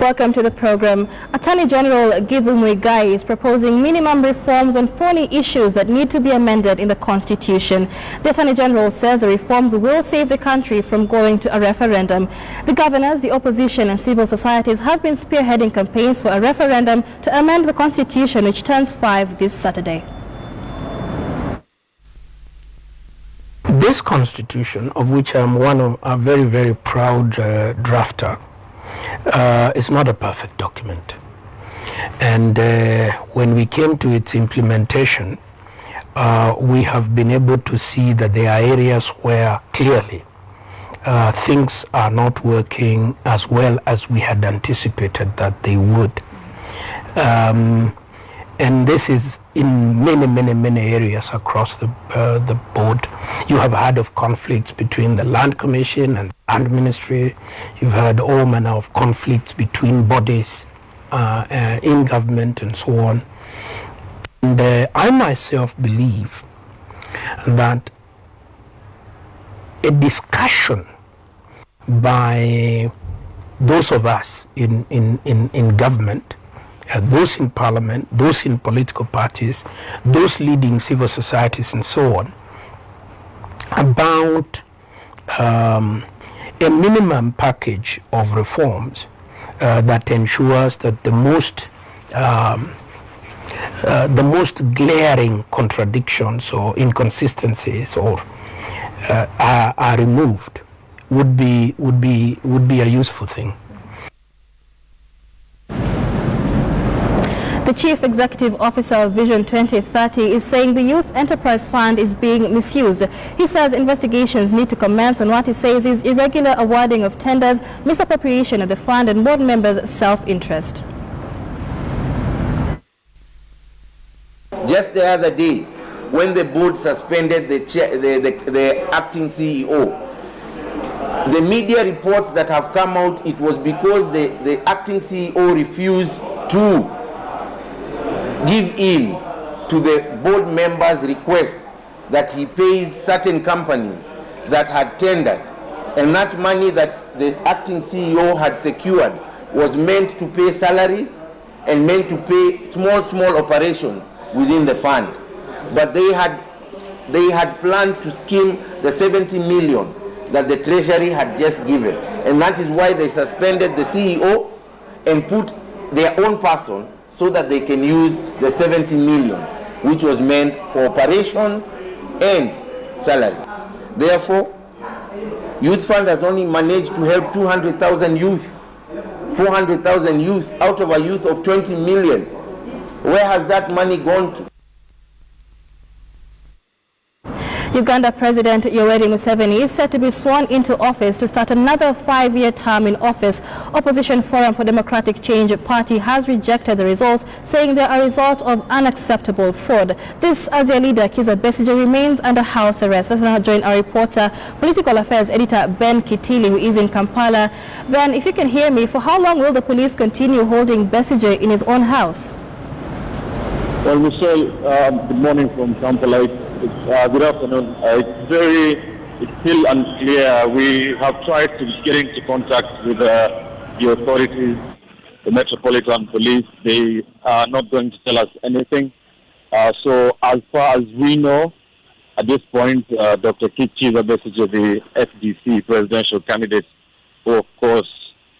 Welcome to the program. Attorney General Githu Muigai is proposing minimum reforms on 40 issues that need to be amended in the Constitution. The Attorney General says the reforms will save the country from going to a referendum. The governors, the opposition and civil societies have been spearheading campaigns for a referendum to amend the Constitution, which turns 5 this Saturday. This Constitution, of which I'm one of a very, very proud drafter, is not a perfect document. And when we came to its implementation, we have been able to see that there are areas where clearly things are not working as well as we had anticipated that they would. And this is in many areas across the board. You have heard of conflicts between the Land Commission and the Land Ministry. You've heard all manner of conflicts between bodies in government and so on. And I myself believe that a discussion by those of us in government, those in parliament, those in political parties, those leading civil societies and so on, about a minimum package of reforms that ensures that the most glaring contradictions or inconsistencies or are removed would be a useful thing. The Chief Executive Officer of Vision 2030 is saying the Youth Enterprise Fund is being misused. He says investigations need to commence on what he says is irregular awarding of tenders, misappropriation of the fund and board members' self-interest. Just the other day, when the board suspended the acting CEO, the media reports that have come out, it was because the acting CEO refused to give in to the board members' request that he pays certain companies that had tendered, and that money that the acting CEO had secured was meant to pay salaries and meant to pay small operations within the fund. But they had planned to skim the 70 million that the Treasury had just given, and that is why they suspended the CEO and put their own person so that they can use the 70 million, which was meant for operations and salary. Therefore, Youth Fund has only managed to help 200,000 youth, 400,000 youth out of a youth of 20 million. Where has that money gone to? Uganda President Yoweri Museveni is set to be sworn into office to start another 5-year term in office. Opposition Forum for Democratic Change Party has rejected the results, saying they are a result of unacceptable fraud. This as their leader, Kizza Besigye, remains under house arrest. Let's now join our reporter, political affairs editor Ben Kitili, who is in Kampala. Ben, if you can hear me, for how long will the police continue holding Besigye in his own house? Well, Michelle, good morning from Kampala. Good afternoon. It's still unclear. We have tried to get into contact with the authorities, the Metropolitan Police. They are not going to tell us anything. So as far as we know, at this point, Dr. Kizza Besigye, the FDC presidential candidate, who of course,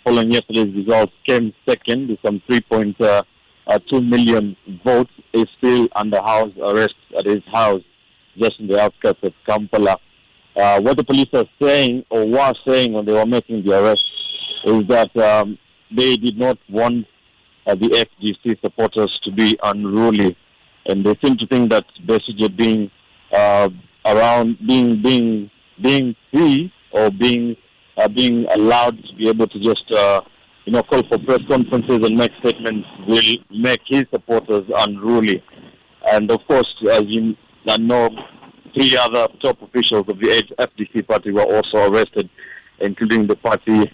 following yesterday's results, came second with some 3.2 million votes, is still under house arrest at his house just in the outskirts of Kampala. What the police are saying, or were saying when they were making the arrest, is that they did not want the FGC supporters to be unruly, and they seem to think that Besigye being around, being free or being allowed to be able to just call for press conferences and make statements will make his supporters unruly. And of course, as you know, 3 other top officials of the FDC party were also arrested, including the party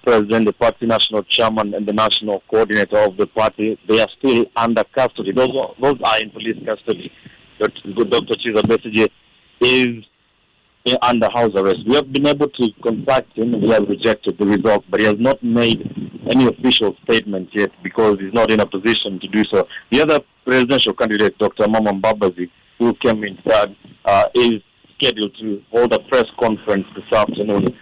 president, the party national chairman, and the national coordinator of the party. They are still under custody. Those are in police custody. Dr. Kizza Besigye is under house arrest. We have been able to contact him and he has rejected the result, but he has not made any official statement yet because he's not in a position to do so. The other presidential candidate, Dr. Mama Mbabazi, who came in third, is scheduled to hold a press conference this afternoon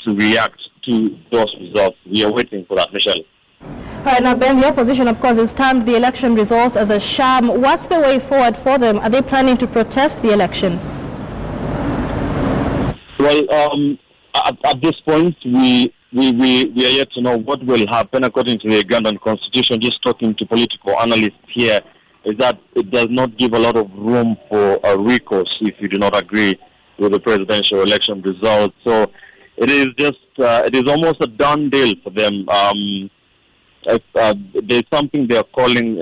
to react to those results. We are waiting for that, Michelle. All right, now, Ben, the opposition, of course, has termed the election results as a sham. What's the way forward for them? Are they planning to protest the election? Well, at this point, we are yet to know what will happen according to the Ugandan constitution. Just talking to political analysts here, is that it does not give a lot of room for a recourse if you do not agree with the presidential election results. So it is just, it is almost a done deal for them. There's something they are calling,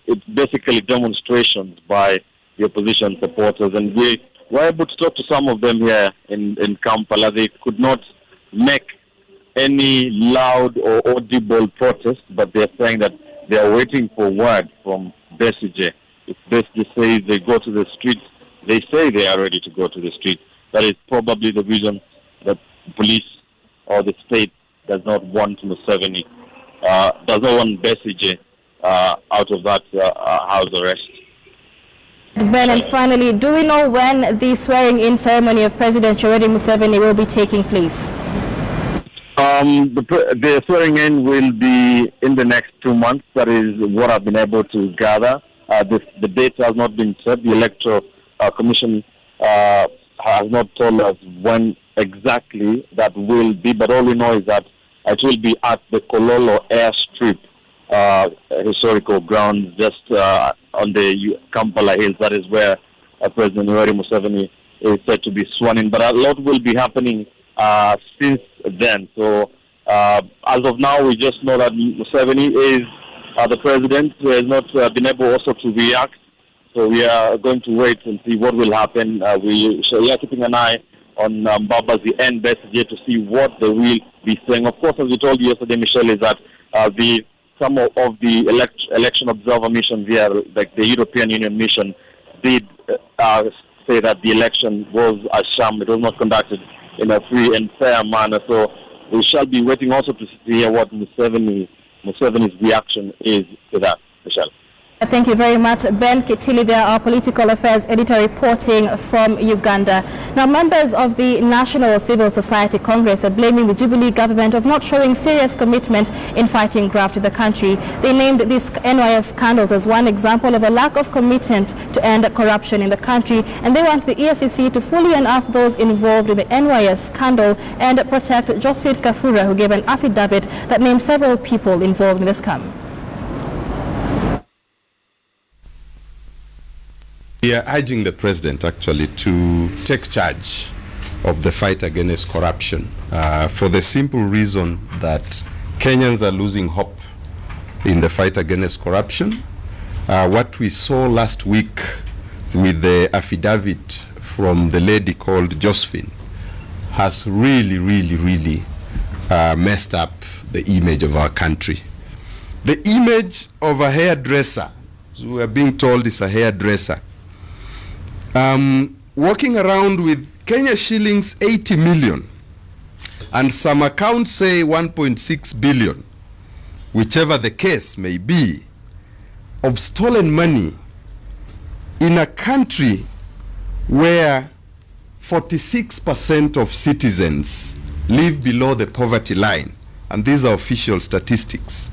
it's basically demonstrations by the opposition supporters, and we were able to talk to some of them here in Kampala. They could not make any loud or audible protest, but they're saying that they are waiting for word from Besigye. If Besigye says they go to the streets, they say they are ready to go to the streets. That is probably the reason that police or the state does not want Museveni, does not want Besigye out of that house arrest. Ben, and finally, do we know when the swearing-in ceremony of President Yoweri Museveni will be taking place? The swearing-in will be in the next 2 months. That is what I've been able to gather. The date has not been set. The Electoral Commission has not told us when exactly that will be, but all we know is that it will be at the Kololo airstrip, historical grounds, just on the Kampala Hills. That is where President Yoweri Museveni is said to be sworn in. But a lot will be happening since then. So as of now, we just know that Museveni is the president who has not been able also to react. So we are going to wait and see what will happen. We are keeping an eye on Mbabazi and Besigye to see what they will be saying. Of course, as we told you yesterday, Michelle, is that some of the election observer missions here, like the European Union mission, did say that the election was a sham. It was not conducted in a free and fair manner. So we shall be waiting also to hear what Museveni's reaction is to that, Michelle. Thank you very much, Ben Kitili. There, our political affairs editor, reporting from Uganda. Now, members of the National Civil Society Congress are blaming the Jubilee government of not showing serious commitment in fighting graft in the country. They named these NYS scandals as one example of a lack of commitment to end corruption in the country, and they want the EFCC to fully unearth those involved in the NYS scandal and protect Josephine Kafura, who gave an affidavit that named several people involved in the scam. We are urging the president actually to take charge of the fight against corruption for the simple reason that Kenyans are losing hope in the fight against corruption. What we saw last week with the affidavit from the lady called Josephine has really messed up the image of our country. The image of a hairdresser, so we are being told it's a hairdresser, walking around with Kenya shillings 80 million, and some accounts say 1.6 billion, whichever the case may be, of stolen money in a country where 46% of citizens live below the poverty line, and these are official statistics,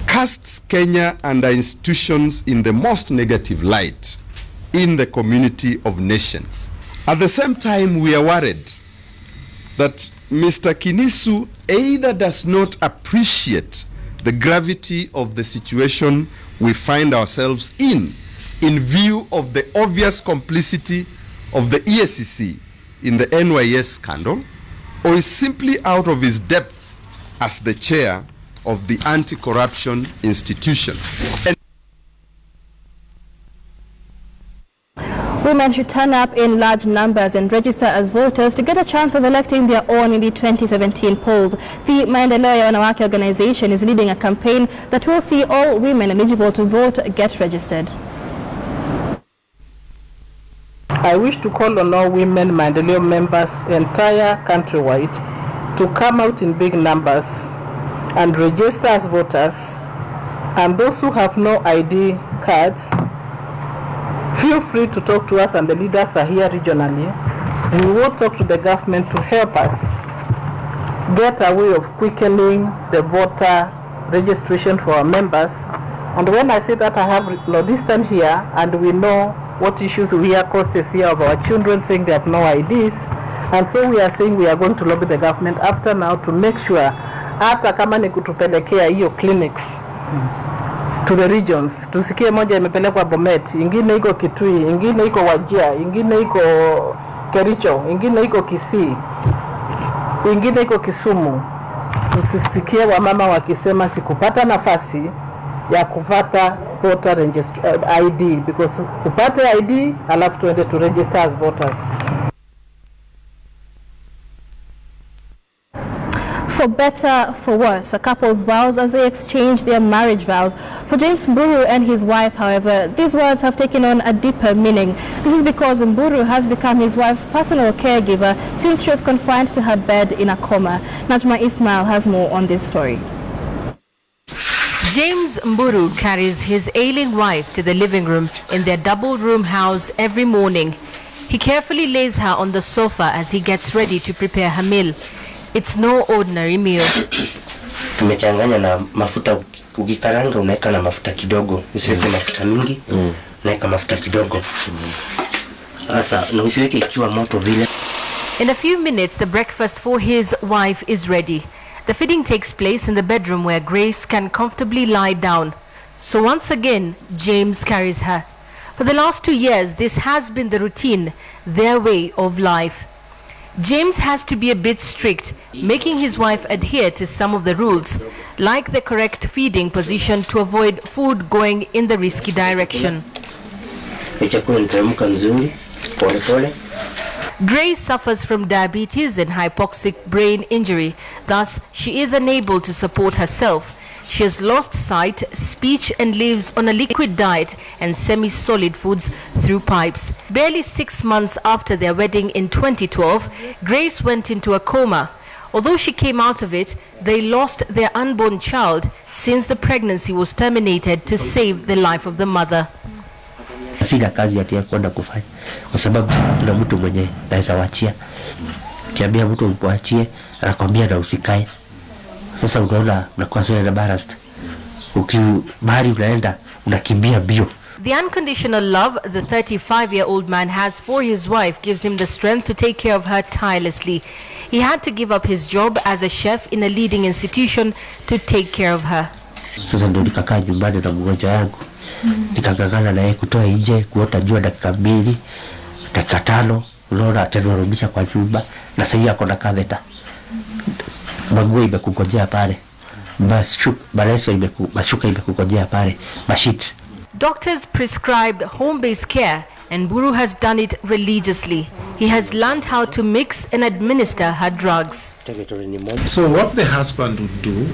casts Kenya and our institutions in the most negative light in the community of nations. At the same time, we are worried that Mr. Kinisu either does not appreciate the gravity of the situation we find ourselves in view of the obvious complicity of the EFCC in the NYS scandal, or is simply out of his depth as the chair of the anti-corruption institution. Women should turn up in large numbers and register as voters to get a chance of electing their own in the 2017 polls. The Maendeleo ya Wanawake organization is leading a campaign that will see all women eligible to vote get registered. I wish to call on all women Maendeleo members entire countrywide to come out in big numbers and register as voters. And those who have no ID cards, feel free to talk to us, and the leaders are here regionally. We will talk to the government to help us get a way of quickening the voter registration for our members. And when I say that, I have Nordistan here, and we know what issues we hear, costs here of our children saying they have no IDs. And so we are saying we are going to lobby the government after now to make sure hata kama ni kutupelekea hiyo clinics to the regions. Tusikie moja imepelekwa Bomet, ingine iko Kitui, ingine iko Wajir, ingine iko Kericho, ingine iko Kisii, ingine iko Kisumu. Tusisikie wamama wakisema sikupata nafasi ya kupata voter ID, because kupata ID alafu tuende to register as voters. For better, for worse, a couple's vows as they exchange their marriage vows. For James Mburu and his wife, however, these words have taken on a deeper meaning. This is because Mburu has become his wife's personal caregiver since she was confined to her bed in a coma. Najma Ismail has more on this story. James Mburu carries his ailing wife to the living room in their double-room house every morning. He carefully lays her on the sofa as he gets ready to prepare her meal. It's no ordinary meal. Tumechanganya na mafuta, ukikaranga unaweka na mafuta kidogo, usiweke mafuta mingi, unaweka mafuta kidogo. Sasa na usiweke ikiwa moto vile. In a few minutes, the breakfast for his wife is ready. The feeding takes place in the bedroom where Grace can comfortably lie down. So once again, James carries her. For the last 2 years, this has been the routine, their way of life. James has to be a bit strict, making his wife adhere to some of the rules, like the correct feeding position to avoid food going in the risky direction. Grace suffers from diabetes and hypoxic brain injury. Thus, she is unable to support herself. She has lost sight, speech, and lives on a liquid diet and semi-solid foods through pipes. Barely 6 months after their wedding in 2012, Grace went into a coma. Although she came out of it, they lost their unborn child since the pregnancy was terminated to save the life of the mother. Sina kazi ya kwenda kufanya kwa sababu kuna mtu mwenye naweza waachia. Kiambia mtu umwachie, anakwambia na usikae. Sasa unaona unakuwa sio embarrassed. Ukibali unaenda unakimbia bio. The unconditional love the 35-year-old man has for his wife gives him the strength to take care of her tirelessly. He had to give up his job as a chef in a leading institution to take care of her. Sasa ndio nikakaa nyumbani na mgonjwa yangu. Nikagangana naye kutoa nje kuota jua dakika 2, dakika 5, unaona atanirudisha kwa nyumba na sasa yako na catheter. Maguo imekungojea pale. Mashuka imekungojea pale. Mashit. Doctors prescribed home-based care and Mburu has done it religiously. He has learned how to mix and administer her drugs. So what the husband would do,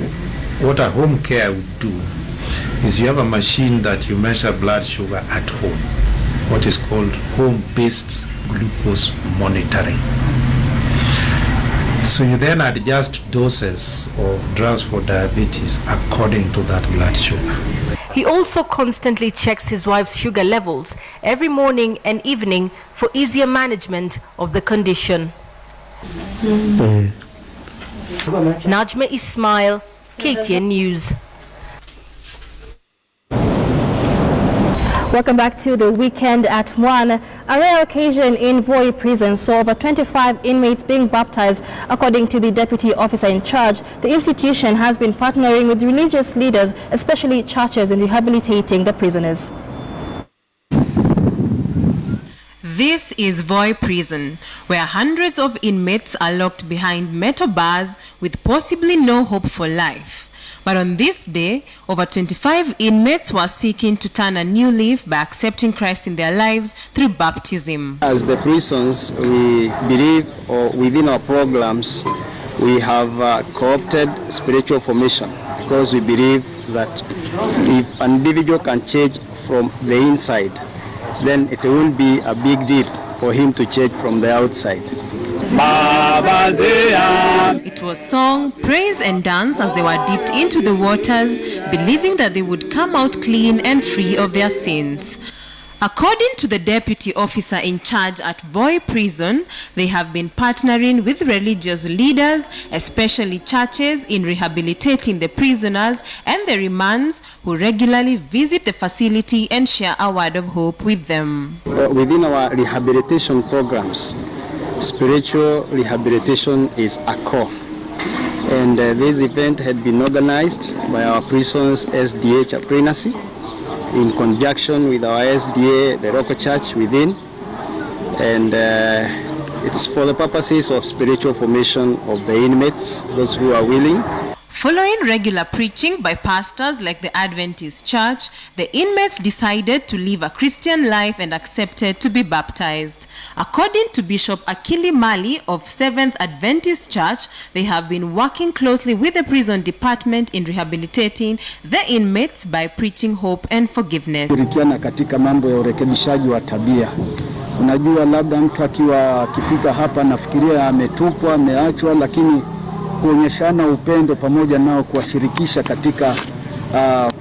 what a home care would do, is you have a machine that you measure blood sugar at home, what is called home-based glucose monitoring. So you then adjust doses of drugs for diabetes according to that blood sugar. He also constantly checks his wife's sugar levels every morning and evening for easier management of the condition. Najma Ismail, KTN News. Welcome back to the weekend at 1. A rare occasion in Voi prison saw over 25 inmates being baptized. According to the deputy officer in charge, the institution has been partnering with religious leaders, especially churches, in rehabilitating the prisoners. This is Voi Prison, where hundreds of inmates are locked behind metal bars with possibly no hope for life. But on this day, over 25 inmates were seeking to turn a new leaf by accepting Christ in their lives through baptism. As the prisons, we believe, or within our programs, we have co-opted spiritual formation, because we believe that if an individual can change from the inside, then it won't be a big deal for him to change from the outside. It was song, praise and dance as they were dipped into the waters, believing that they would come out clean and free of their sins. According to the deputy officer in charge at Voi Prison, they have been partnering with religious leaders, especially churches, in rehabilitating the prisoners and the remands who regularly visit the facility and share a word of hope with them. Within our rehabilitation programs, spiritual rehabilitation is a core. And this event had been organized by our prison's SDA chaplaincy in conjunction with our SDA, the local church within, and it's for the purposes of spiritual formation of the inmates, those who are willing. Following regular preaching by pastors like the Adventist Church, the inmates decided to live a Christian life and accepted to be baptized. According to Bishop Akili Mali of Seventh Adventist Church, they have been working closely with the prison department in rehabilitating the inmates by preaching hope and forgiveness. Shirikiana katika mambo ya urekebishaji wa tabia. Unajua labda mtu akifika hapa nafikiria ametupwa, ameachwa, lakini kuonyeshana upendo pamoja nao, kuwashirikisha katika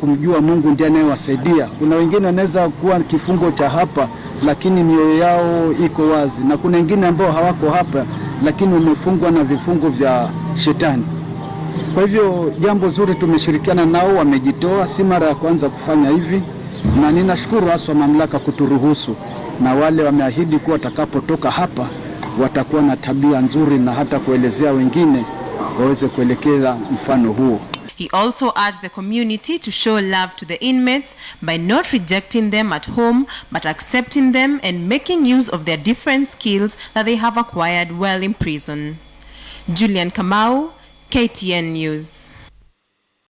kumjua Mungu ndiye anayewasaidia. Kuna wengine wanaweza kuwa kifungo cha hapa lakini mioyo yao iko wazi, na kuna wengine ambao hawako hapa lakini wamefungwa na vifungo vya shetani. Kwa hivyo jambo zuri, tumeshirikiana nao, wamejitoa, si mara ya kwanza kufanya hivi, na ninashukuru hasa mamlaka kuturuhusu, na wale wameahidi kuwa watakapotoka hapa watakuwa na tabia nzuri na hata kuelezea wengine waweze kuelekeza mfano huo. He also urged the community to show love to the inmates by not rejecting them at home, but accepting them and making use of their different skills that they have acquired while in prison. Julian Kamau, KTN News.